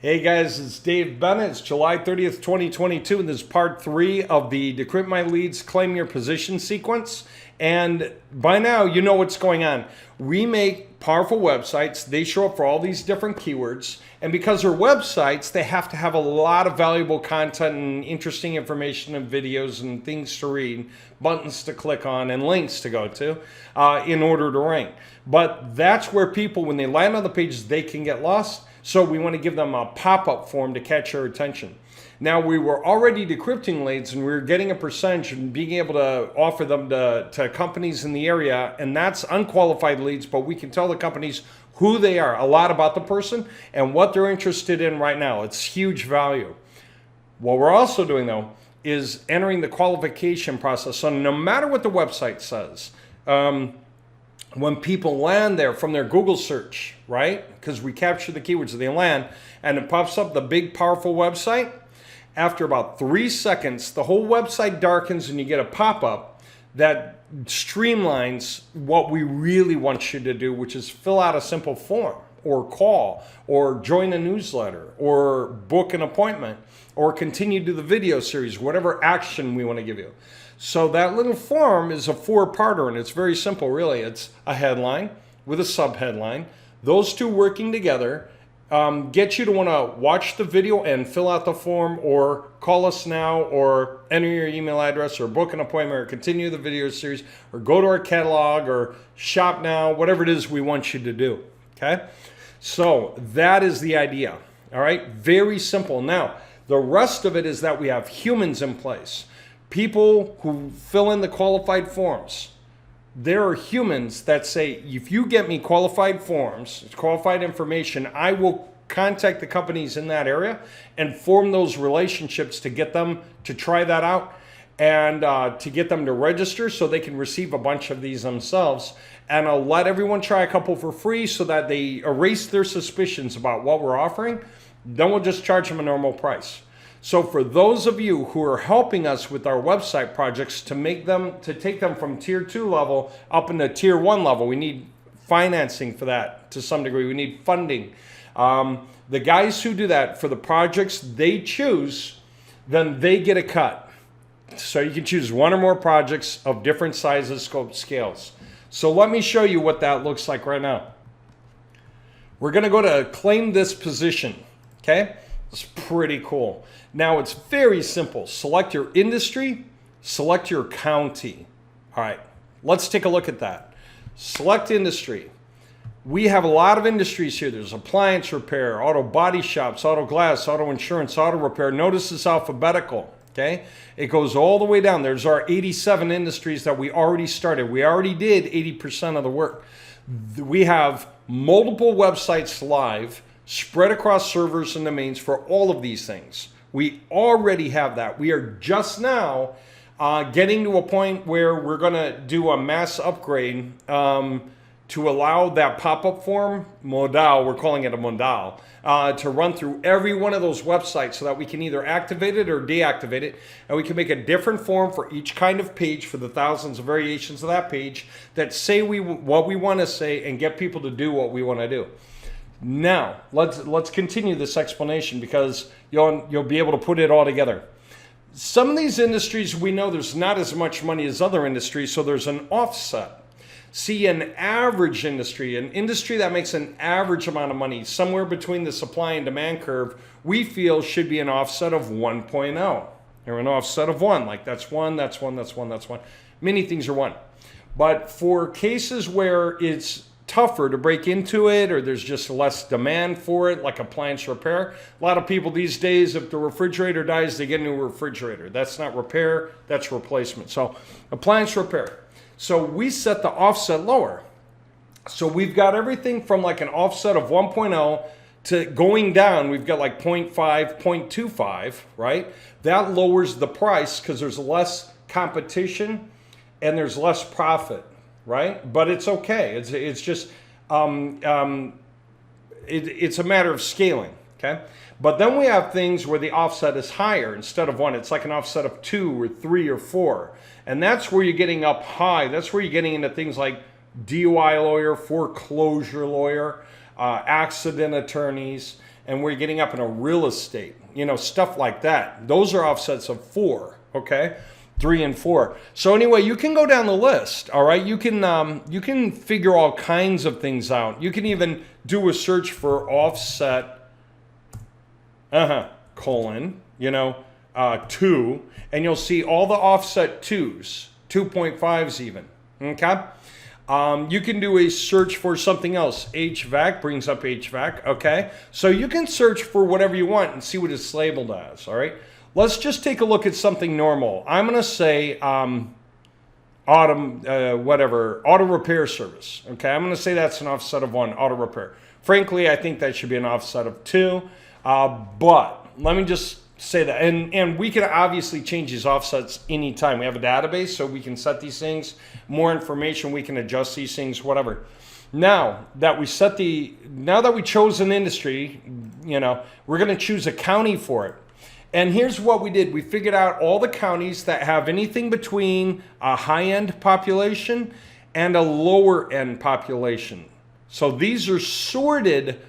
Hey guys, it's Dave Bennett. It's July 30th, 2022, and this is part 3 of the Decrypt My Leads, Claim Your Position sequence. And by now, you know what's going on. We make powerful websites. They show up for all these different keywords. And because they're websites, they have to have a lot of valuable content and interesting information and videos and things to read, buttons to click on, and links to go to in order to rank. But that's where people, when they land on the pages, they can get lost. So we want to give them a pop-up form to catch their attention. Now, we were already decrypting leads and we were getting a percentage and being able to offer them to companies in the area, and that's unqualified leads, but we can tell the companies who they are, a lot about the person and what they're interested in right now. It's huge value. What we're also doing though is entering the qualification process. So no matter what the website says, when people land there from their Google search, right? Because we capture the keywords, they land and it pops up the big powerful website. After about 3 seconds, the whole website darkens and you get a pop-up that streamlines what we really want you to do, which is fill out a simple form or call or join a newsletter or book an appointment or continue to the video series, whatever action we want to give you. So that little form is a 4-parter, and it's very simple, really. It's a headline with a subheadline. Those two working together get you to want to watch the video and fill out the form or call us now or enter your email address or book an appointment or continue the video series or go to our catalog or shop now, whatever it is we want you to do, okay? So that is the idea, all right? Very simple. Now, the rest of it is that we have humans in place. People who fill in the qualified forms. There are humans that say, if you get me qualified forms, qualified information, I will contact the companies in that area and form those relationships to get them to try that out and to get them to register so they can receive a bunch of these themselves. And I'll let everyone try a couple for free so that they erase their suspicions about what we're offering. Then we'll just charge them a normal price. So for those of you who are helping us with our website projects to take them from tier 2 level up into tier 1 level, we need financing for that to some degree. We need funding. The guys who do that for the projects they choose, then they get a cut. So you can choose one or more projects of different sizes, scopes, scales. So let me show you what that looks like right now. We're going to go to claim this position, okay? It's pretty cool. Now it's very simple. Select your industry, select your county. All right, let's take a look at that. Select industry. We have a lot of industries here. There's appliance repair, auto body shops, auto glass, auto insurance, auto repair. Notice it's alphabetical, okay? It goes all the way down. There's our 87 industries that we already started. We already did 80% of the work. We have multiple websites live, spread across servers and domains for all of these things. We already have that. We are just now getting to a point where we're going to do a mass upgrade to allow that pop-up form, modal, we're calling it a modal, to run through every one of those websites so that we can either activate it or deactivate it. And we can make a different form for each kind of page for the thousands of variations of that page that say what we want to say and get people to do what we want to do. Now, let's continue this explanation because you'll be able to put it all together. Some of these industries, we know there's not as much money as other industries, so there's an offset. See, an average industry, an industry that makes an average amount of money, somewhere between the supply and demand curve, we feel should be an offset of 1.0, or an offset of 1, like that's 1, that's 1, that's 1, that's 1. Many things are 1. But for cases where it's tougher to break into it or there's just less demand for it, like appliance repair. A lot of people these days, if the refrigerator dies, they get a new refrigerator. That's not repair, that's replacement. So appliance repair. So we set the offset lower. So we've got everything from like an offset of 1.0 to going down, we've got like 0.5, 0.25, right? That lowers the price because there's less competition and there's less profit. Right? But it's okay. It's just, it's a matter of scaling, okay? But then we have things where the offset is higher. Instead of 1, it's like an offset of 2 or 3 or 4. And that's where you're getting up high. That's where you're getting into things like DUI lawyer, foreclosure lawyer, accident attorneys, and we're getting up in a real estate, stuff like that. Those are offsets of 4, okay? 3 and 4. So anyway, you can go down the list, all right? You can figure all kinds of things out. You can even do a search for offset, colon, 2, and you'll see all the offset 2s, 2.5s even, okay? You can do a search for something else. HVAC brings up HVAC, okay? So you can search for whatever you want and see what it's labeled as, all right? Let's just take a look at something normal. I'm going to say auto repair service, okay? I'm going to say that's an offset of 1, auto repair. Frankly, I think that should be an offset of 2, but let me just say that. And we can obviously change these offsets anytime. We have a database, so we can set these things. More information, we can adjust these things, whatever. Now that we chose an industry, we're going to choose a county for it. And here's what we did. We figured out all the counties that have anything between a high-end population and a lower-end population. So these are sorted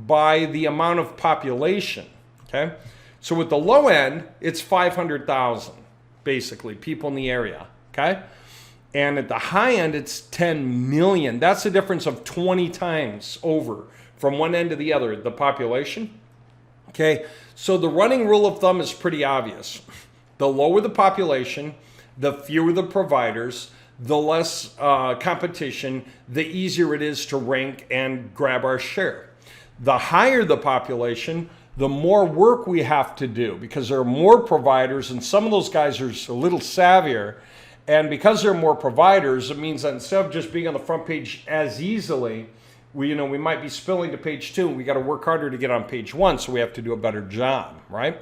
by the amount of population, okay? So with the low end, it's 500,000, basically, people in the area, okay? And at the high end, it's 10 million. That's a difference of 20 times over from one end to the other, the population. Okay, so the running rule of thumb is pretty obvious. The lower the population, the fewer the providers, the less competition, the easier it is to rank and grab our share. The higher the population, the more work we have to do because there are more providers, and some of those guys are a little savvier. And because there are more providers, it means that instead of just being on the front page as easily, we might be spilling to page 2, and we got to work harder to get on page 1, so we have to do a better job, right?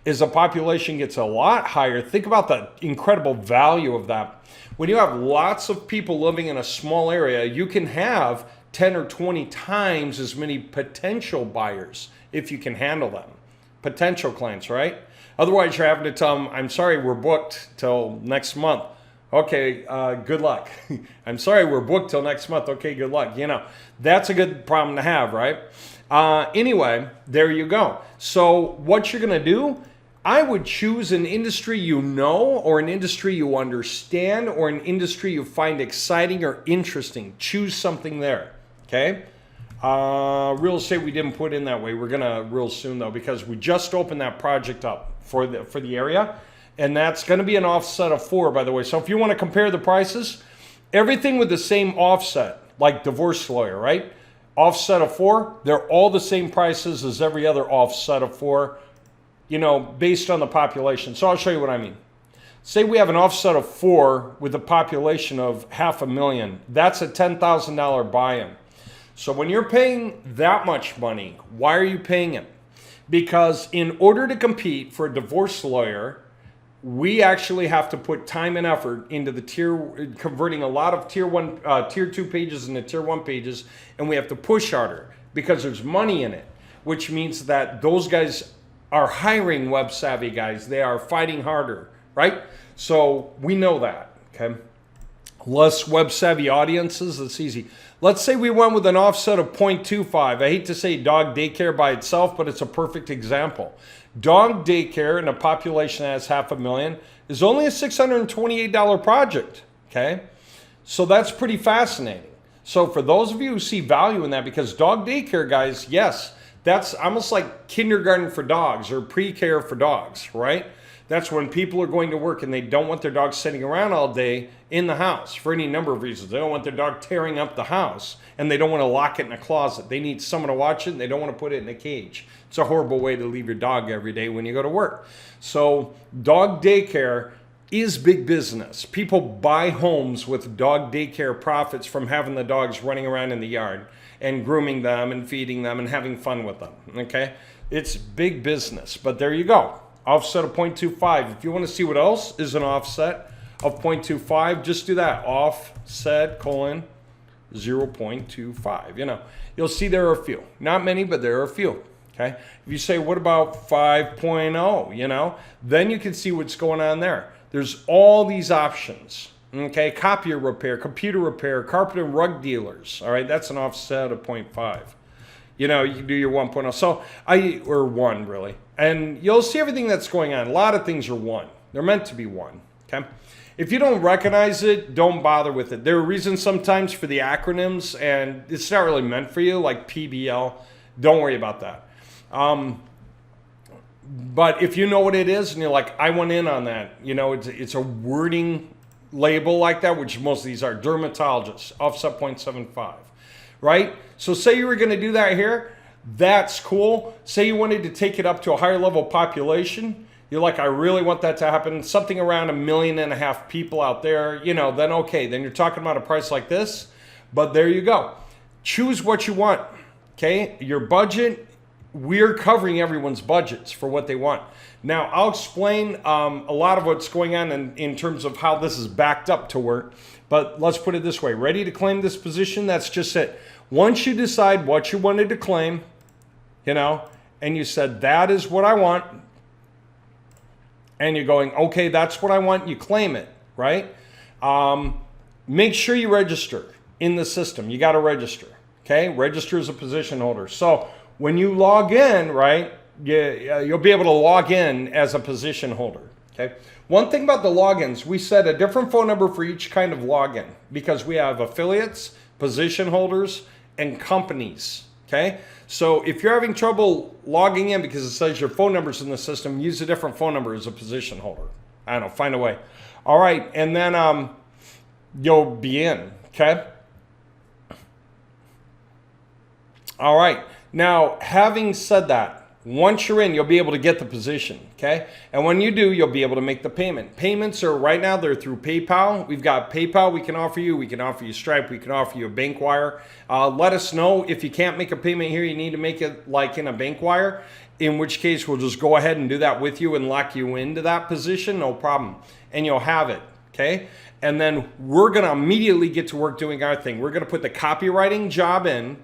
As the population gets a lot higher, think about the incredible value of that. When you have lots of people living in a small area, you can have 10 or 20 times as many potential buyers if you can handle them. Potential clients, right? Otherwise, you're having to tell them, I'm sorry, we're booked till next month. Okay, good luck. I'm sorry, we're booked till next month. Okay, good luck. That's a good problem to have, right? Anyway, there you go. So what you're going to do, I would choose an industry or an industry you understand, or an industry you find exciting or interesting. Choose something there, okay? Real estate we didn't put in that way. We're going to real soon, though, because we just opened that project up for the area. And that's going to be an offset of 4, by the way. So if you want to compare the prices, everything with the same offset, like divorce lawyer, right? Offset of 4, they're all the same prices as every other offset of 4, based on the population. So I'll show you what I mean. Say we have an offset of 4 with a population of 500,000. That's a $10,000 buy-in. So when you're paying that much money, why are you paying it? Because in order to compete for a divorce lawyer, we actually have to put time and effort into converting a lot of tier 2 pages into tier 1 pages, and we have to push harder because there's money in it, which means that those guys are hiring web savvy guys. They are fighting harder, right? So we know that, okay? Less web savvy audiences, it's easy. Let's say we went with an offset of 0.25. I hate to say dog daycare by itself, but it's a perfect example. Dog daycare in a population that has 500,000 is only a $628 project, okay? So that's pretty fascinating. So for those of you who see value in that, because dog daycare, guys, yes, that's almost like kindergarten for dogs or pre-care for dogs, right? That's when people are going to work and they don't want their dog sitting around all day in the house for any number of reasons. They don't want their dog tearing up the house, and they don't want to lock it in a closet. They need someone to watch it, and they don't want to put it in a cage. It's a horrible way to leave your dog every day when you go to work. So dog daycare is big business. People buy homes with dog daycare profits from having the dogs running around in the yard and grooming them and feeding them and having fun with them, okay? It's big business, but there you go. Offset of 0.25. If you want to see what else is an offset of 0.25, just do that. Offset colon 0.25. You'll see there are a few. Not many, but there are a few. Okay. If you say, what about 5.0? Then you can see what's going on there. There's all these options. Okay. Copier repair, computer repair, carpet and rug dealers. All right. That's an offset of 0.5. You know, you can do your 1.0. So or one really. And you'll see everything that's going on. A lot of things are one. They're meant to be one, okay? If you don't recognize it, don't bother with it. There are reasons sometimes for the acronyms, and it's not really meant for you, like PBL. Don't worry about that. But if you know what it is and you're like, I went in on that, you know, it's a wording label like that, which most of these are dermatologists, offset 0.75, right? So say you were going to do that here, that's cool. Say you wanted to take it up to a higher level population, you're like, I really want that to happen, something around 1.5 million people out there, you know, then okay, then you're talking about a price like this, but there you go. Choose what you want, okay? Your budget, we're covering everyone's budgets for what they want. Now, I'll explain a lot of what's going on in terms of how this is backed up to work, but let's put it this way. Ready to claim this position? That's just it. Once you decide what you wanted to claim, you know, and you said, that is what I want, and you're going, okay, that's what I want, you claim it, right? Make sure you register in the system. You got to register, okay? Register as a position holder. So when you log in, right, you'll be able to log in as a position holder, okay? One thing about the logins, we set a different phone number for each kind of login because we have affiliates, position holders, and companies, okay? So if you're having trouble logging in because it says your phone number's in the system, use a different phone number as a position holder. I don't know, find a way. All right, and then you'll be in, okay? All right, now having said that, once you're in, you'll be able to get the position, okay? And when you do, you'll be able to make the payment. Payments are, right now, they're through PayPal. We've got PayPal we can offer you. We can offer you Stripe. We can offer you a bank wire. Let us know if you can't make a payment here, you need to make it like in a bank wire, in which case we'll just go ahead and do that with you and lock you into that position, no problem. And you'll have it, okay? And then we're gonna immediately get to work doing our thing. We're gonna put the copywriting job in.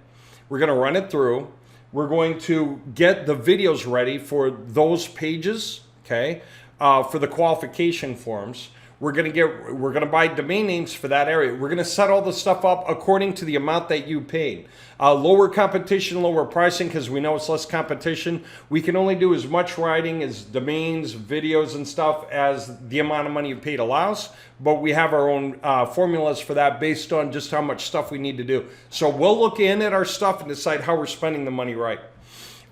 We're gonna run it through. We're going to get the videos ready for those pages, okay, for the qualification forms. We're gonna buy domain names for that area. We're gonna set all the stuff up according to the amount that you paid. Lower competition, lower pricing, because we know it's less competition. We can only do as much writing as domains, videos, and stuff as the amount of money you paid allows. But we have our own formulas for that based on just how much stuff we need to do. So we'll look in at our stuff and decide how we're spending the money right.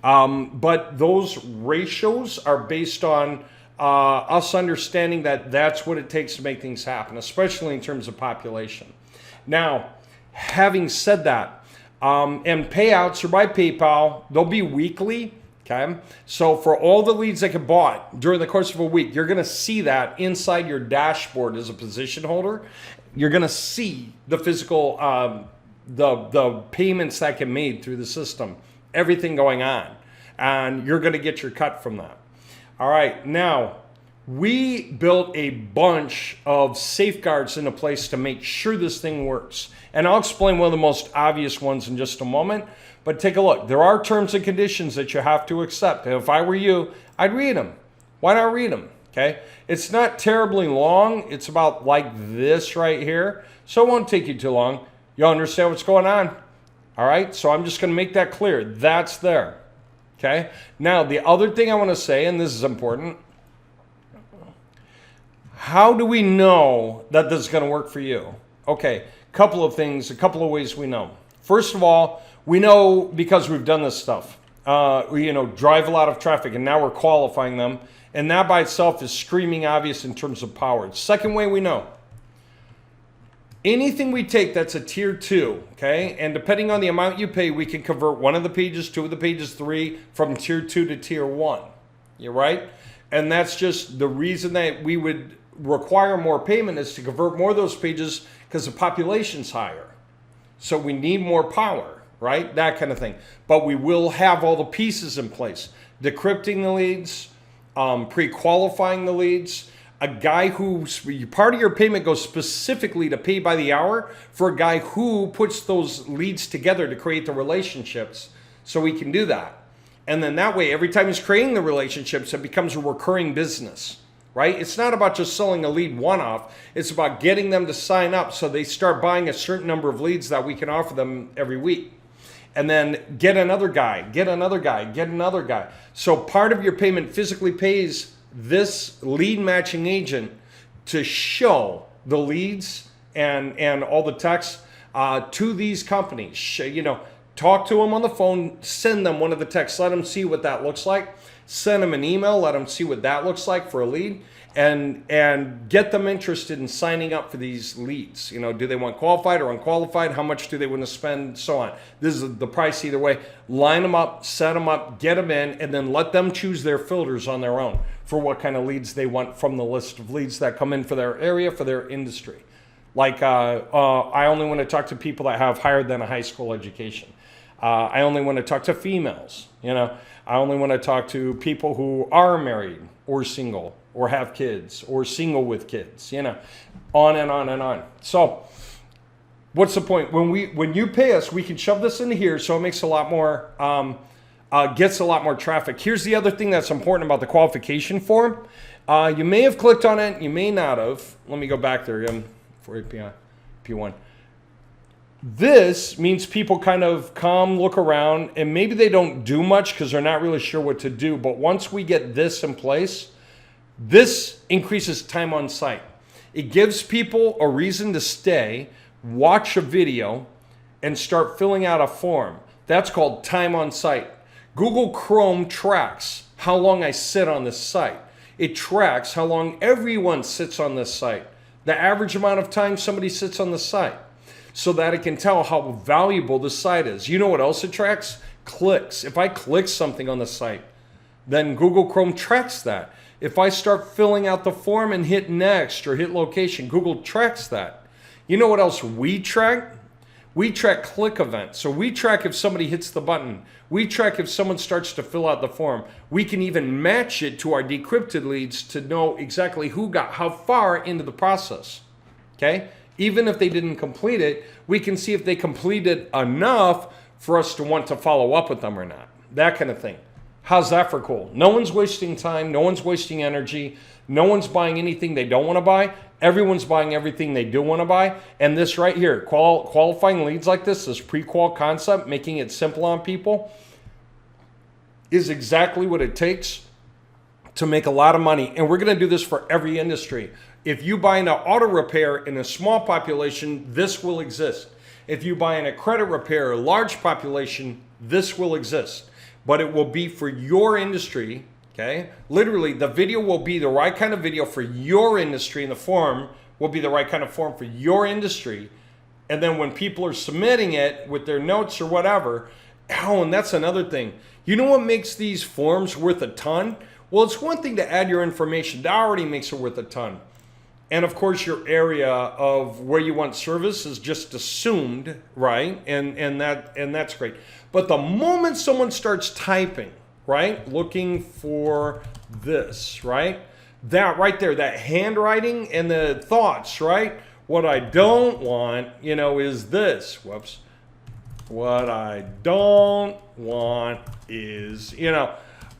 But those ratios are based on us understanding that that's what it takes to make things happen, especially in terms of population. Now, having said that, and payouts are by PayPal, they'll be weekly, okay? So for all the leads that get bought during the course of a week, you're gonna see that inside your dashboard as a position holder. You're gonna see the physical, the payments that get made through the system, everything going on, and you're gonna get your cut from that. All right, now, we built a bunch of safeguards into place to make sure this thing works. And I'll explain one of the most obvious ones in just a moment, but take a look. There are terms and conditions that you have to accept. And if I were you, I'd read them. Why not read them, okay? It's not terribly long. It's about like this right here, so it won't take you too long. You'll understand what's going on, all right? So I'm just gonna make that clear. That's there, okay? Now, the other thing I wanna say, and this is important, how do we know that this is gonna work for you? Okay, couple of things, a couple of ways we know. First of all, we know because we've done this stuff. We, drive a lot of traffic, and now we're qualifying them, and that by itself is screaming obvious in terms of power. Second way we know, anything we take that's a tier 2, okay, and depending on the amount you pay, we can convert one of the pages, 2 of the pages, 3 from tier 2 to tier 1. You're right, and that's just the reason that we would require more payment is to convert more of those pages because the population's higher. So we need more power, right? That kind of thing. But we will have all the pieces in place. Decrypting the leads, pre-qualifying the leads, a guy who's, part of your payment goes specifically to pay by the hour for a guy who puts those leads together to create the relationships so we can do that. And then that way, every time he's creating the relationships, it becomes a recurring business. Right? It's not about just selling a lead one-off. It's about getting them to sign up so they start buying a certain number of leads that we can offer them every week. and then get another guy, get another guy, get another guy. So part of your payment physically pays this lead matching agent to show the leads and all the texts to these companies. You know, talk to them on the phone, send them one of the texts, let them see what that looks like. Send them an email, let them see what that looks like for a lead, and get them interested in signing up for these leads. You know, do they want qualified or unqualified? How much do they want to spend? So on. This is the price either way. Line them up, set them up, get them in, and then let them choose their filters on their own for what kind of leads they want from the list of leads that come in for their area, for their industry. Like I only want to talk to people that have higher than a high school education. I only want to talk to females. You know, I only want to talk to people who are married or single or have kids or single with kids, you know, on and on and on. So what's the point? When you pay us, we can shove this into here so it makes a lot more, gets a lot more traffic. Here's the other thing that's important about the qualification form. You may have clicked on it, you may not have. Let me go back there again for API P1. This means people kind of come, look around, and maybe they don't do much because they're not really sure what to do. But once we get this in place, this increases time on site. It gives people a reason to stay, watch a video, and start filling out a form. That's called time on site. Google Chrome tracks how long I sit on this site. It tracks how long everyone sits on this site, the average amount of time somebody sits on the site, so that it can tell how valuable the site is. You know what else it tracks? Clicks. If I click something on the site, then Google Chrome tracks that. If I start filling out the form and hit next or hit location, Google tracks that. You know what else we track? We track click events. So we track if somebody hits the button. We track if someone starts to fill out the form. We can even match it to our decrypted leads to know exactly who got how far into the process. Okay? Even if they didn't complete it, we can see if they completed enough for us to want to follow up with them or not. That kind of thing. How's that for cool? No one's wasting time. No one's wasting energy. No one's buying anything they don't want to buy. Everyone's buying everything they do want to buy. And this right here, qualifying leads like this pre-qual concept, making it simple on people, is exactly what it takes to make a lot of money. And we're going to do this for every industry. If you buy an auto repair in a small population, this will exist. If you buy in a credit repair, a large population, this will exist. But it will be for your industry, okay? Literally, the video will be the right kind of video for your industry, and the form will be the right kind of form for your industry. And then when people are submitting it with their notes or whatever, oh, and that's another thing. You know what makes these forms worth a ton? Well, it's one thing to add your information. That already makes it worth a ton. And of course, your area of where you want service is just assumed, right? And that's great. But the moment someone starts typing, right, looking for this, right, that right there, that handwriting and the thoughts, right? What I don't want, you know, is this. Whoops. What I don't want is, you know,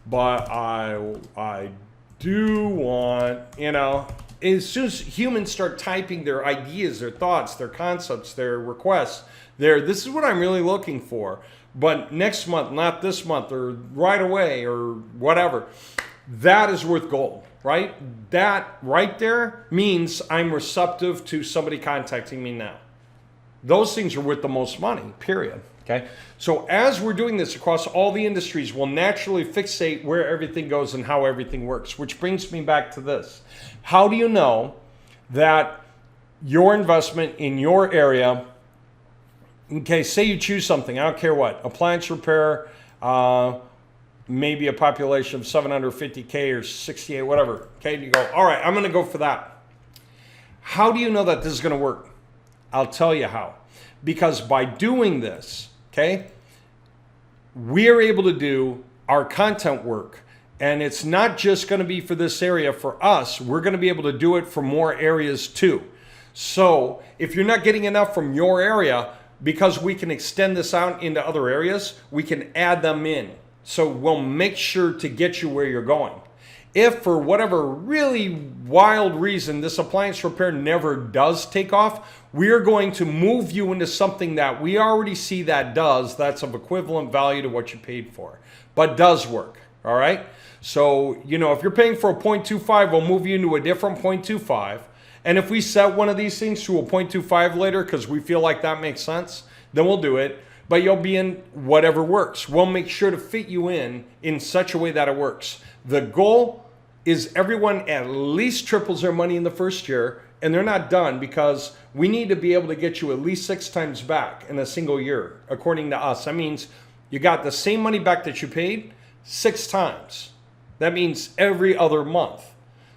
but I do want, you know. As soon as humans start typing their ideas, their thoughts, their concepts, their requests, this is what I'm really looking for. But next month, not this month, or right away, or whatever, that is worth gold, right? That right there means I'm receptive to somebody contacting me now. Those things are worth the most money, period. Okay. So as we're doing this across all the industries, we'll naturally fixate where everything goes and how everything works, which brings me back to this. How do you know that your investment in your area, okay, say you choose something, I don't care what, appliance repair, maybe a population of 750K or 68, whatever. Okay, you go, all right, I'm going to go for that. How do you know that this is going to work? I'll tell you how. Because by doing this, okay, we're able to do our content work. And it's not just going to be for this area for us. We're going to be able to do it for more areas too. So if you're not getting enough from your area, because we can extend this out into other areas, we can add them in. So we'll make sure to get you where you're going. If for whatever really wild reason this appliance repair never does take off, we are going to move you into something that we already see that's of equivalent value to what you paid for, but does work. All right. So, if you're paying for a 0.25, we'll move you into a different 0.25. And if we set one of these things to a 0.25 later, because we feel like that makes sense, then we'll do it. But you'll be in whatever works. We'll make sure to fit you in such a way that it works. The goal is everyone at least triples their money in the first year, and they're not done because we need to be able to get you at least 6 times back in a single year, according to us. That means you got the same money back that you paid 6 times. That means every other month.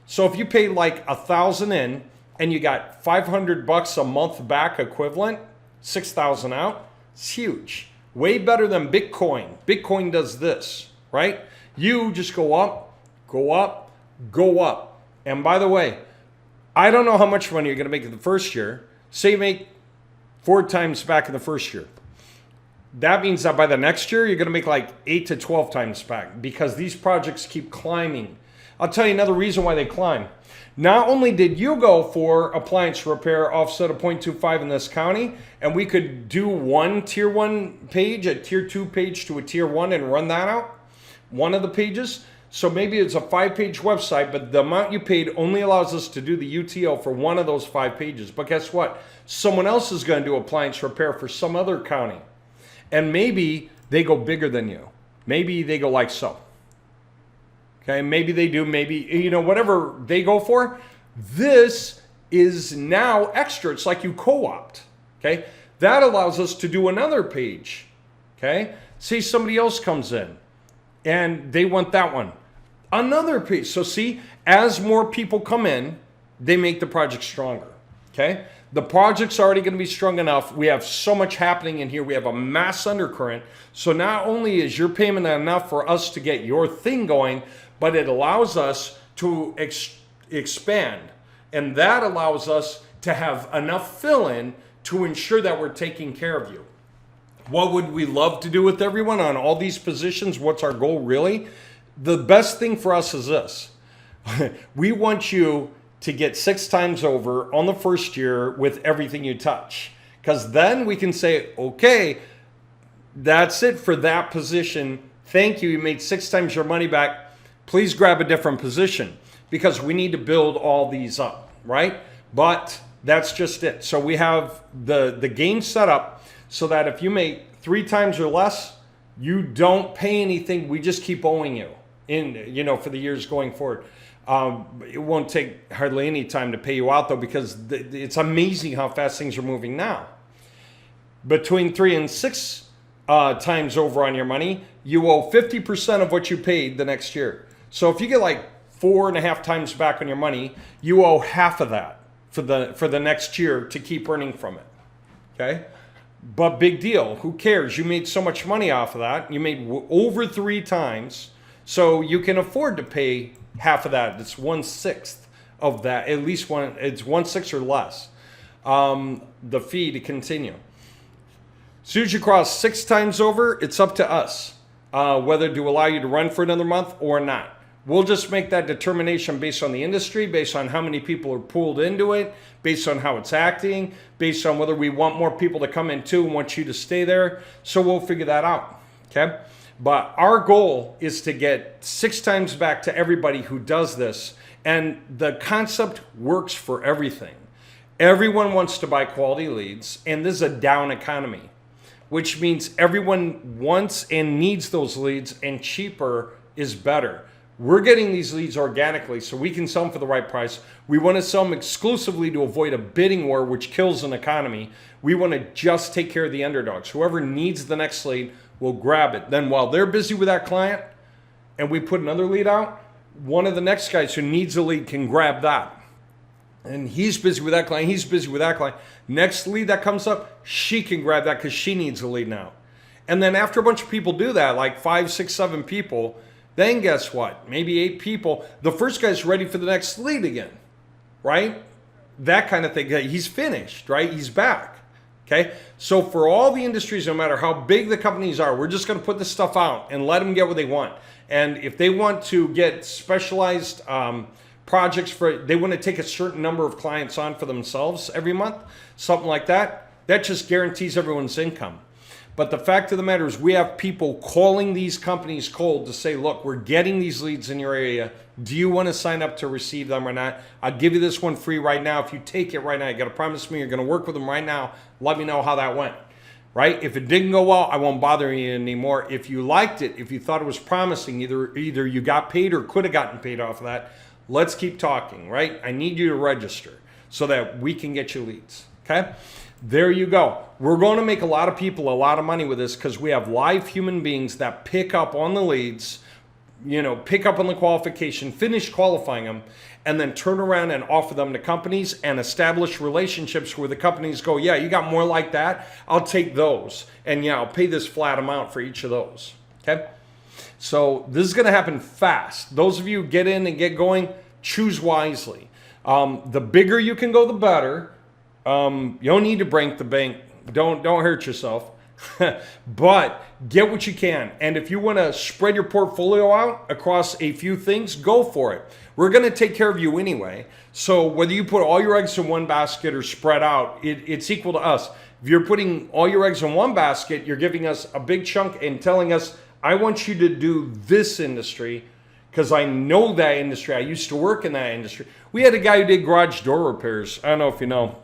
So if you paid like $1,000 in and you got $500 a month back equivalent, 6,000 out, it's huge. Way better than Bitcoin. Bitcoin does this, right? You just go up, go up, go up. And by the way, I don't know how much money you're going to make in the first year. Say you make 4 times back in the first year. That means that by the next year, you're going to make like 8 to 12 times back because these projects keep climbing. I'll tell you another reason why they climb. Not only did you go for appliance repair offset of 0.25 in this county, and we could do one tier 1 page, a tier 2 page to a tier 1 and run that out, one of the pages. So maybe it's a 5-page website, but the amount you paid only allows us to do the UTO for one of those 5 pages. But guess what? Someone else is going to do appliance repair for some other county. And maybe they go bigger than you. Maybe they go like so. Okay, maybe they do, maybe, whatever they go for. This is now extra. It's like you co-opt. Okay, that allows us to do another page. Okay, see somebody else comes in and they want that one. Another page. So see, as more people come in, they make the project stronger. Okay. The project's already going to be strong enough. We have so much happening in here. We have a mass undercurrent. So not only is your payment enough for us to get your thing going, but it allows us to expand. And that allows us to have enough fill-in to ensure that we're taking care of you. What would we love to do with everyone on all these positions? What's our goal really? The best thing for us is this. We want you to get 6 times over on the first year with everything you touch. Because then we can say, okay, that's it for that position. Thank you. You made 6 times your money back. Please grab a different position because we need to build all these up, right? But that's just it. So we have the game set up so that if you make 3 times or less, you don't pay anything. We just keep owing you for the years going forward. It won't take hardly any time to pay you out though, because it's amazing how fast things are moving now. Between 3 and 6 times over on your money, you owe 50% of what you paid the next year. So if you get like 4.5 times back on your money, you owe half of that for the next year to keep earning from it. Okay. But big deal. Who cares? You made so much money off of that. You made over 3 times. So you can afford to pay half of that. It's 1/6 of that. At least one. It's 1/6 or less. The fee to continue. As soon as you cross 6 times over, it's up to us whether to allow you to run for another month or not. We'll just make that determination based on the industry, based on how many people are pulled into it, based on how it's acting, based on whether we want more people to come in too and want you to stay there. So we'll figure that out. Okay. But our goal is to get 6 times back to everybody who does this. And the concept works for everything. Everyone wants to buy quality leads, and this is a down economy, which means everyone wants and needs those leads, and cheaper is better. We're getting these leads organically so we can sell them for the right price. We want to sell them exclusively to avoid a bidding war, which kills an economy. We want to just take care of the underdogs. Whoever needs the next lead will grab it. Then while they're busy with that client and we put another lead out, one of the next guys who needs a lead can grab that. And he's busy with that client. He's busy with that client. Next lead that comes up, she can grab that because she needs a lead now. And then after a bunch of people do that, like 5, 6, 7 people, then guess what? Maybe 8 people. The first guy's ready for the next lead again, right? That kind of thing. He's finished, right? He's back. Okay. So for all the industries, no matter how big the companies are, we're just going to put this stuff out and let them get what they want. And if they want to get specialized projects they want to take a certain number of clients on for themselves every month, something like that, that just guarantees everyone's income. But the fact of the matter is we have people calling these companies cold to say, look, we're getting these leads in your area. Do you want to sign up to receive them or not? I'll give you this one free right now. If you take it right now, you got to promise me you're going to work with them right now. Let me know how that went, right? If it didn't go well, I won't bother you anymore. If you liked it, if you thought it was promising, either you got paid or could have gotten paid off of that, let's keep talking, right? I need you to register so that we can get you leads, okay? There you go. We're going to make a lot of people a lot of money with this because we have live human beings that pick up on the leads, pick up on the qualification, finish qualifying them, and then turn around and offer them to companies and establish relationships where the companies go, yeah, you got more like that? I'll take those. And yeah, I'll pay this flat amount for each of those, okay? So this is going to happen fast. Those of you who get in and get going, choose wisely. The bigger you can go, the better. You don't need to break the bank. Don't hurt yourself. But get what you can. And if you want to spread your portfolio out across a few things, go for it. We're going to take care of you anyway. So whether you put all your eggs in one basket or spread out, it's equal to us. If you're putting all your eggs in one basket, you're giving us a big chunk and telling us, I want you to do this industry because I know that industry. I used to work in that industry. We had a guy who did garage door repairs. I don't know if you know.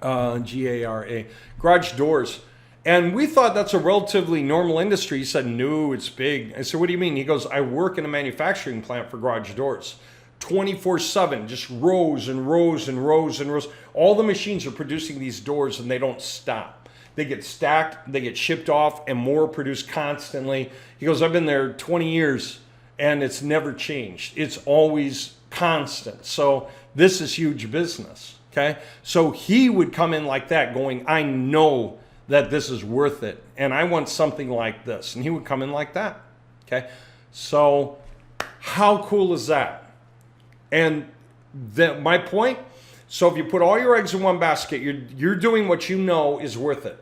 GARA, garage doors. And we thought that's a relatively normal industry. He said, no, it's big. I said, what do you mean? He goes, I work in a manufacturing plant for garage doors. 24/7, just rows and rows and rows and rows. All the machines are producing these doors and they don't stop. They get stacked, they get shipped off, and more produced constantly. He goes, I've been there 20 years and it's never changed. It's always constant. So this is huge business. Okay, so he would come in like that going, I know that this is worth it and I want something like this. And he would come in like that. Okay, so how cool is that? And my point, so if you put all your eggs in one basket, you're doing what you know is worth it.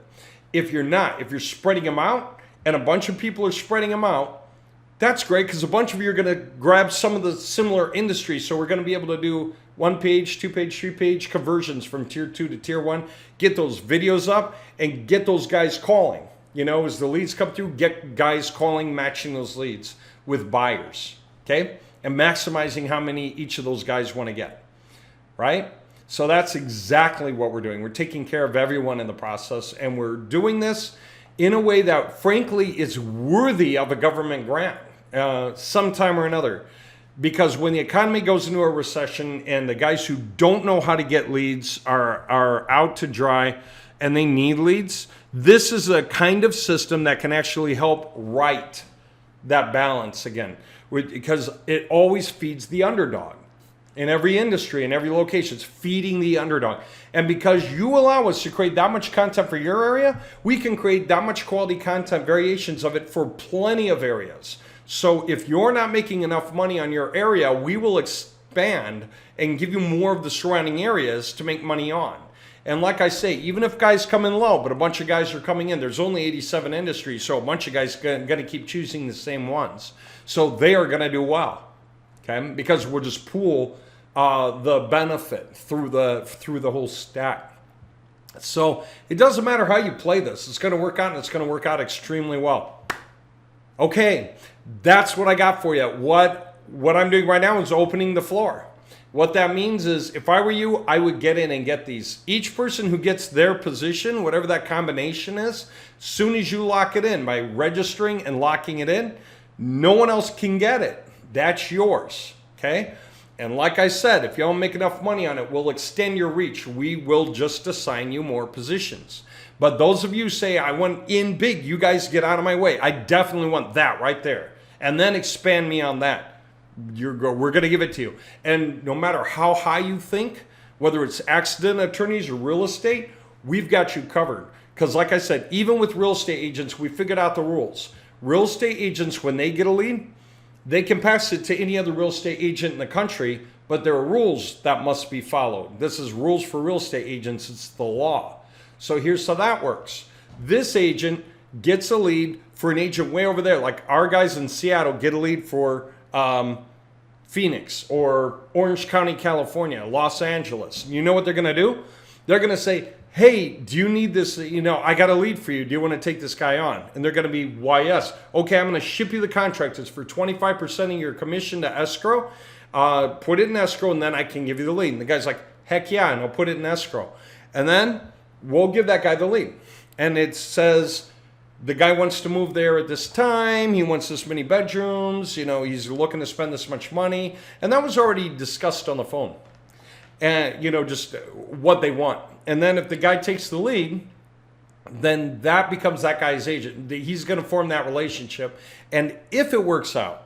If you're not, if you're spreading them out and a bunch of people are spreading them out, that's great because a bunch of you are going to grab some of the similar industries. So we're going to be able to do 1-page, 2-page, 3-page conversions from tier 2 to tier 1. Get those videos up and get those guys calling. As the leads come through, get guys calling, matching those leads with buyers. Okay? And maximizing how many each of those guys want to get. Right? So that's exactly what we're doing. We're taking care of everyone in the process. And we're doing this in a way that, frankly, is worthy of a government grant sometime or another. Because when the economy goes into a recession and the guys who don't know how to get leads are out to dry and they need leads, this is a kind of system that can actually help right that balance again. Because it always feeds the underdog. In every industry, in every location, it's feeding the underdog. And because you allow us to create that much content for your area, we can create that much quality content, variations of it for plenty of areas. So if you're not making enough money on your area, we will expand and give you more of the surrounding areas to make money on. And like I say, even if guys come in low, but a bunch of guys are coming in, there's only 87 industries, so a bunch of guys are going to keep choosing the same ones. So they are going to do well, okay? Because we'll just pool the benefit through the whole stack. So it doesn't matter how you play this. It's going to work out, and it's going to work out extremely well. Okay, that's what I got for you. What I'm doing right now is opening the floor. What that means is if I were you, I would get in and get these. Each person who gets their position, whatever that combination is, soon as you lock it in by registering and locking it in, no one else can get it. That's yours, okay? And like I said, if you don't make enough money on it, we'll extend your reach. We will just assign you more positions. But those of you say, I want in big, you guys get out of my way. I definitely want that right there. And then expand me on that. We're going to give it to you. And no matter how high you think, whether it's accident attorneys or real estate, we've got you covered. Because like I said, even with real estate agents, we figured out the rules. Real estate agents, when they get a lead, they can pass it to any other real estate agent in the country, but there are rules that must be followed. This is rules for real estate agents. It's the law. So here's how that works. This agent gets a lead for an agent way over there. Like our guys in Seattle get a lead for Phoenix or Orange County, California, Los Angeles. You know what they're going to do? They're going to say, hey, do you need this? You know, I got a lead for you. Do you want to take this guy on? And they're going to be, why, yes. Okay, I'm going to ship you the contract. It's for 25% of your commission to escrow. Put it in escrow, and then I can give you the lead. And the guy's like, heck yeah, and I'll put it in escrow. And then we'll give that guy the lead. And it says the guy wants to move there at this time. He wants this many bedrooms. You know, he's looking to spend this much money. And that was already discussed on the phone. And, you know, just what they want. And then if the guy takes the lead, then that becomes that guy's agent. He's going to form that relationship. And if it works out,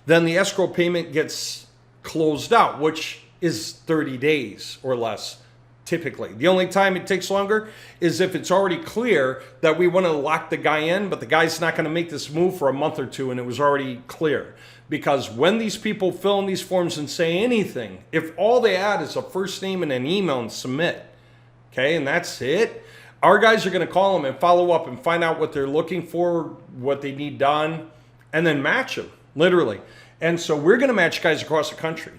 then the escrow payment gets closed out, which is 30 days or less, typically. The only time it takes longer is if it's already clear that we want to lock the guy in, but the guy's not going to make this move for a month or two, and it was already clear. Because when these people fill in these forms and say anything, if all they add is a first name and an email and submit, okay, and that's it, our guys are going to call them and follow up and find out what they're looking for, what they need done, and then match them, literally. And so we're going to match guys across the country.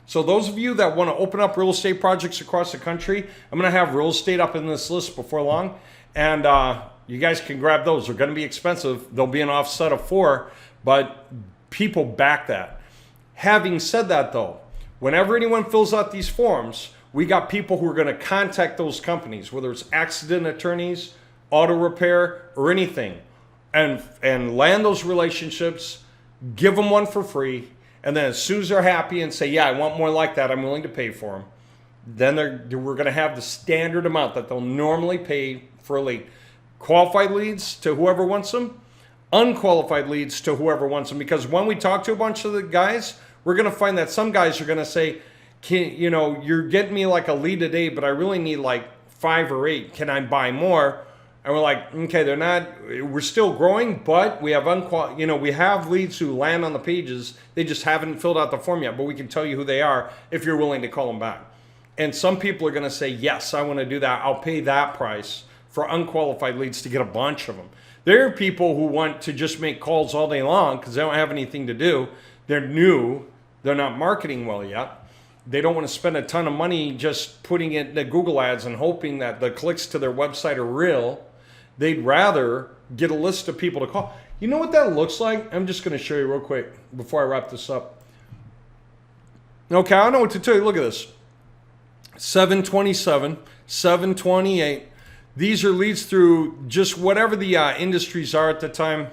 So those of you that want to open up real estate projects across the country, I'm going to have real estate up in this list before long. And you guys can grab those. They're going to be expensive. They'll be an offset of 4, but people back that. Having said that, though, whenever anyone fills out these forms, we got people who are going to contact those companies, whether it's accident attorneys, auto repair, or anything, and land those relationships, give them one for free, and then as soon as they're happy and say, yeah, I want more like that, I'm willing to pay for them, then we're going to have the standard amount that they'll normally pay for a lead. Qualified leads to whoever wants them, unqualified leads to whoever wants them. Because when we talk to a bunch of the guys, we're going to find that some guys are going to say, you know, you're getting me like a lead a day, but I really need like 5 or 8. Can I buy more? And we're like, okay, we're still growing, but we have we have leads who land on the pages. They just haven't filled out the form yet, but we can tell you who they are if you're willing to call them back. And some people are going to say, yes, I want to do that. I'll pay that price for unqualified leads to get a bunch of them. There are people who want to just make calls all day long because they don't have anything to do. They're new. They're not marketing well yet. They don't want to spend a ton of money just putting it in the Google ads and hoping that the clicks to their website are real. They'd rather get a list of people to call. You know what that looks like? I'm just going to show you real quick before I wrap this up. Okay, I don't know what to tell you. Look at this. 727, 728. These are leads through just whatever the industries are at the time.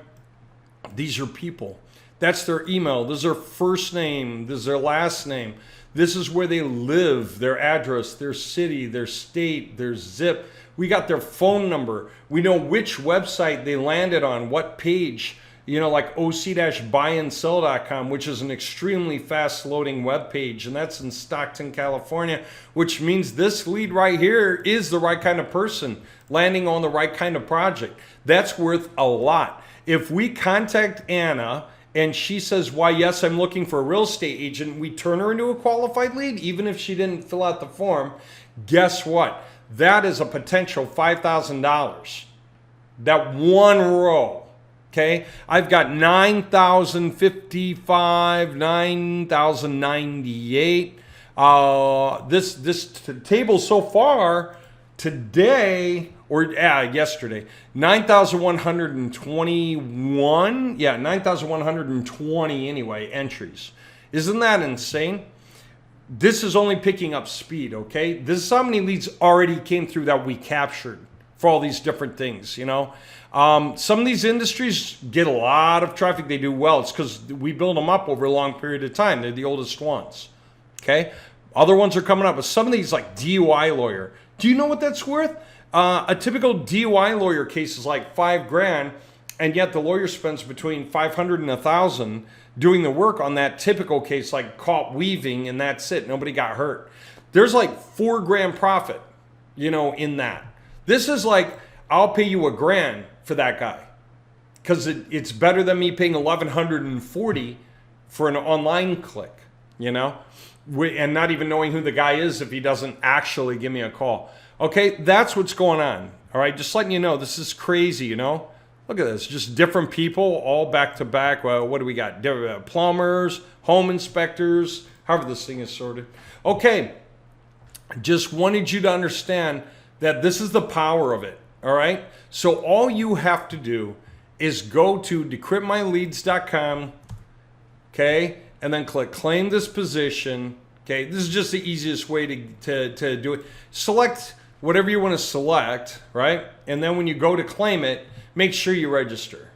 These are people. That's their email. This is their first name. This is their last name. This is where they live, their address, their city, their state, their zip. We got their phone number. We know which website they landed on, what page, you know, like oc-buyandsell.com, which is an extremely fast loading web page. And that's in Stockton, California, which means this lead right here is the right kind of person landing on the right kind of project. That's worth a lot. If we contact Anna and she says, why, yes, I'm looking for a real estate agent, we turn her into a qualified lead, even if she didn't fill out the form, guess what? That is a potential $5,000. That one row, okay? I've got 9,055, 9,098. This table so far today, or yesterday, 9,121. Yeah, 9,120 anyway, entries. Isn't that insane? This is only picking up speed, okay? This is how many leads already came through that we captured for all these different things, you know? Some of these industries get a lot of traffic. They do well. It's because we build them up over a long period of time. They're the oldest ones, okay? Other ones are coming up. But some of these, like DUI lawyer. Do you know what that's worth? A typical DUI lawyer case is like $5,000, and yet the lawyer spends between $500 and $1,000 doing the work on that typical case, like caught weaving, and that's it. Nobody got hurt. There's like $4,000 profit, you know, in that. This is like, I'll pay you $1,000 for that guy because it's better than me paying $1,140 for an online click, you know, and not even knowing who the guy is if he doesn't actually give me a call. Okay, that's what's going on. All right, just letting you know, this is crazy, you know. Look at this, just different people all back to back. Well, what do we got? Plumbers, home inspectors, however this thing is sorted. Okay, just wanted you to understand that this is the power of it, all right? So all you have to do is go to decryptmyleads.com, okay, and then click claim this position, okay? This is just the easiest way to do it. Select whatever you want to select, right? And then when you go to claim it, make sure you register,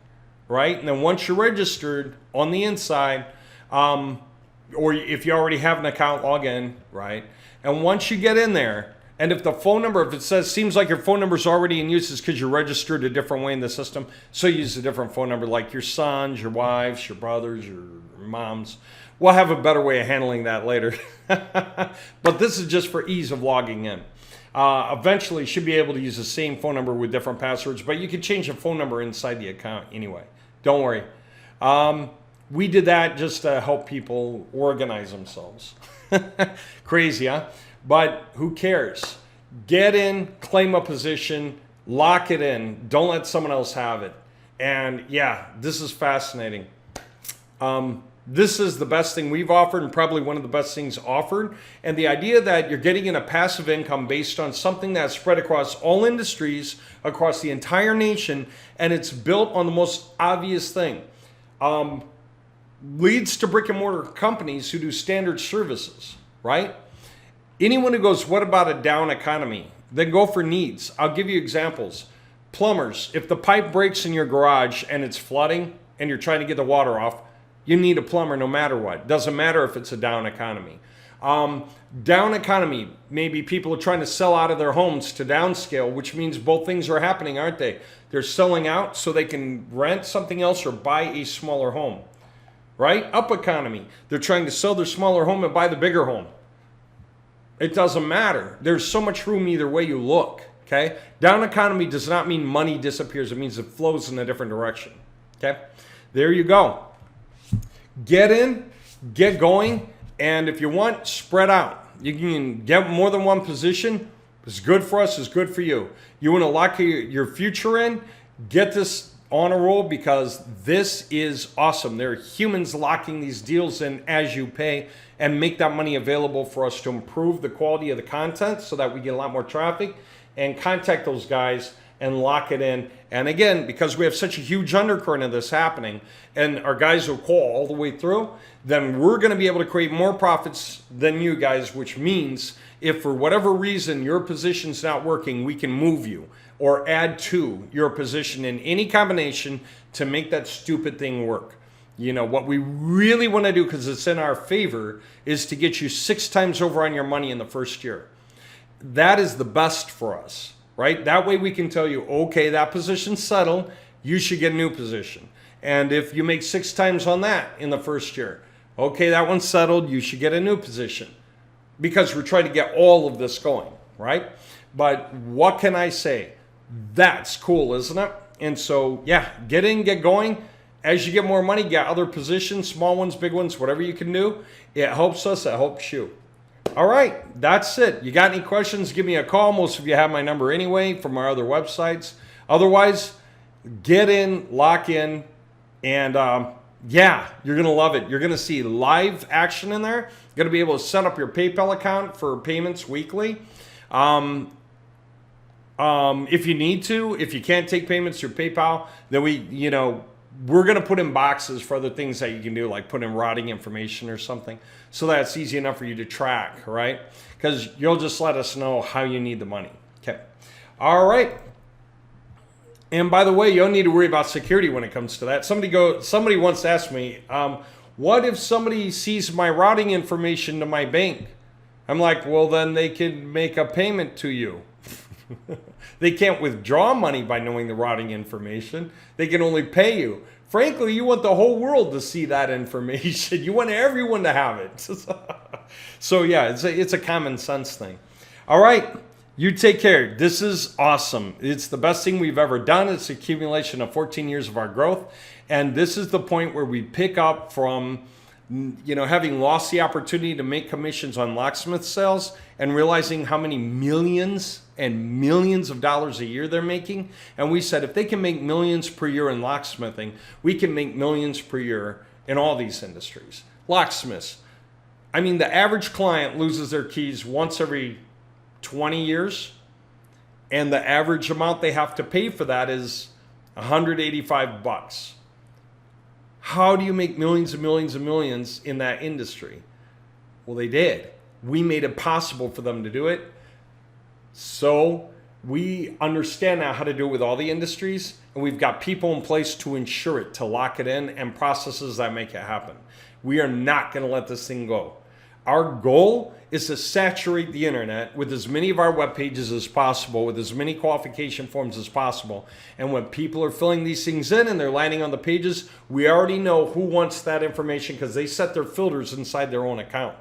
right? And then once you're registered on the inside, or if you already have an account, log in, right? And once you get in there, and if the phone number, if it says, seems like your phone number is already in use, it's because you're registered a different way in the system. So use a different phone number, like your sons, your wives, your brothers, your moms. We'll have a better way of handling that later. But this is just for ease of logging in. Eventually, you should be able to use the same phone number with different passwords, but you can change the phone number inside the account anyway. Don't worry. We did that just to help people organize themselves. Crazy, huh? But who cares? Get in, claim a position, lock it in. Don't let someone else have it. And yeah, this is fascinating. This is the best thing we've offered and probably one of the best things offered. And the idea that you're getting in a passive income based on something that's spread across all industries, across the entire nation, and it's built on the most obvious thing. Leads to brick and mortar companies who do standard services, right? Anyone who goes, what about a down economy? Then go for needs. I'll give you examples. Plumbers, if the pipe breaks in your garage and it's flooding and you're trying to get the water off, you need a plumber no matter what. Doesn't matter if it's a down economy. Down economy, maybe people are trying to sell out of their homes to downscale, which means both things are happening, aren't they? They're selling out so they can rent something else or buy a smaller home, right? Up economy, they're trying to sell their smaller home and buy the bigger home. It doesn't matter. There's so much room either way you look, okay? Down economy does not mean money disappears. It means it flows in a different direction, okay? There you go. Get in, get going, and if you want, spread out. You can get more than one position. It's good for us, it's good for you. You want to lock your future in, get this on a roll because this is awesome. There are humans locking these deals in as you pay and make that money available for us to improve the quality of the content so that we get a lot more traffic and contact those guys and lock it in. And again, because we have such a huge undercurrent of this happening and our guys will call all the way through, then we're going to be able to create more profits than you guys, which means if for whatever reason your position's not working, we can move you or add to your position in any combination to make that stupid thing work. You know, what we really want to do, because it's in our favor, is to get you 6 times over on your money in the first year. That is the best for us, right? That way we can tell you, okay, that position's settled, you should get a new position. And if you make 6 times on that in the first year, okay, that one's settled, you should get a new position. Because we're trying to get all of this going, right? But what can I say? That's cool, isn't it? And so, yeah, get in, get going. As you get more money, get other positions, small ones, big ones, whatever you can do. It helps us, it helps you. All right, that's it. You got any questions, give me a call. Most of you have my number anyway from our other websites. Otherwise, get in, lock in, and yeah, you're going to love it. You're going to see live action in there. You're going to be able to set up your PayPal account for payments weekly. If you need to, if you can't take payments through PayPal, then we're going to put in boxes for other things that you can do, like put in routing information or something, so that it's easy enough for you to track, right? Because you'll just let us know how you need the money. Okay. All right. And by the way, you don't need to worry about security when it comes to that. Somebody once asked me, what if somebody sees my routing information to my bank? I'm like, well, then they can make a payment to you. They can't withdraw money by knowing the routing information. They can only pay you. Frankly, you want the whole world to see that information. You want everyone to have it. So yeah, it's a common sense thing. All right, you take care. This is awesome. It's the best thing we've ever done. It's accumulation of 14 years of our growth. And this is the point where we pick up from having lost the opportunity to make commissions on locksmith sales and realizing how many millions and millions of dollars a year they're making. And we said, if they can make millions per year in locksmithing, we can make millions per year in all these industries. Locksmiths. I mean, the average client loses their keys once every 20 years. And the average amount they have to pay for that is $185. How do you make millions and millions and millions in that industry? Well, they did. We made it possible for them to do it. So we understand now how to do it with all the industries, and we've got people in place to ensure it, to lock it in, and processes that make it happen. We are not going to let this thing go. Our goal is to saturate the internet with as many of our web pages as possible, with as many qualification forms as possible. And when people are filling these things in and they're landing on the pages, we already know who wants that information because they set their filters inside their own account.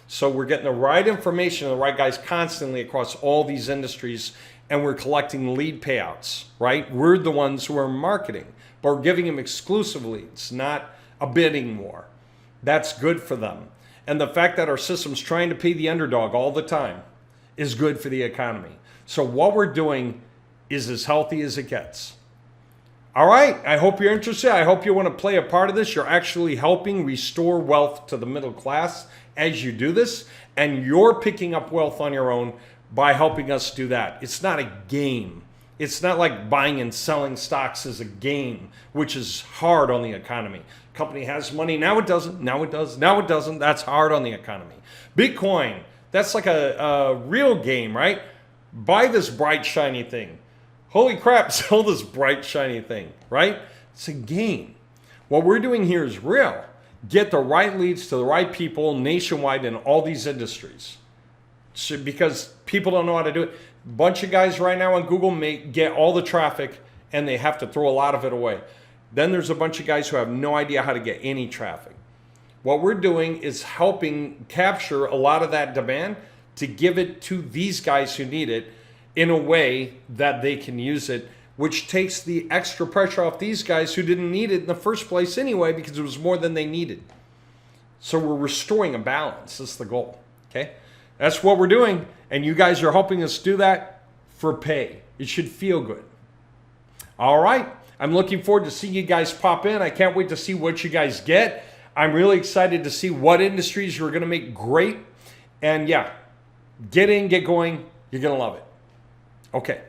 So we're getting the right information, the right guys constantly across all these industries, and we're collecting lead payouts, right? We're the ones who are marketing, but we're giving them exclusive leads, not a bidding war. That's good for them. And the fact that our system's trying to pay the underdog all the time is good for the economy. So what we're doing is as healthy as it gets. All right, I hope you're interested. I hope you want to play a part of this. You're actually helping restore wealth to the middle class as you do this, and you're picking up wealth on your own by helping us do that. It's not a game. It's not like buying and selling stocks is a game, which is hard on the economy. Company has money, now it doesn't, now it does, now it doesn't. That's hard on the economy. Bitcoin, that's like a real game, right? Buy this bright, shiny thing. Holy crap, sell this bright, shiny thing, right? It's a game. What we're doing here is real. Get the right leads to the right people nationwide in all these industries. Because people don't know how to do it. A bunch of guys right now on Google get all the traffic and they have to throw a lot of it away. Then there's a bunch of guys who have no idea how to get any traffic. What we're doing is helping capture a lot of that demand to give it to these guys who need it in a way that they can use it, which takes the extra pressure off these guys who didn't need it in the first place anyway because it was more than they needed. So we're restoring a balance. That's the goal. Okay? That's what we're doing. And you guys are helping us do that for pay. It should feel good. All right. I'm looking forward to seeing you guys pop in. I can't wait to see what you guys get. I'm really excited to see what industries you're going to make great. And yeah, get in, get going. You're going to love it. Okay.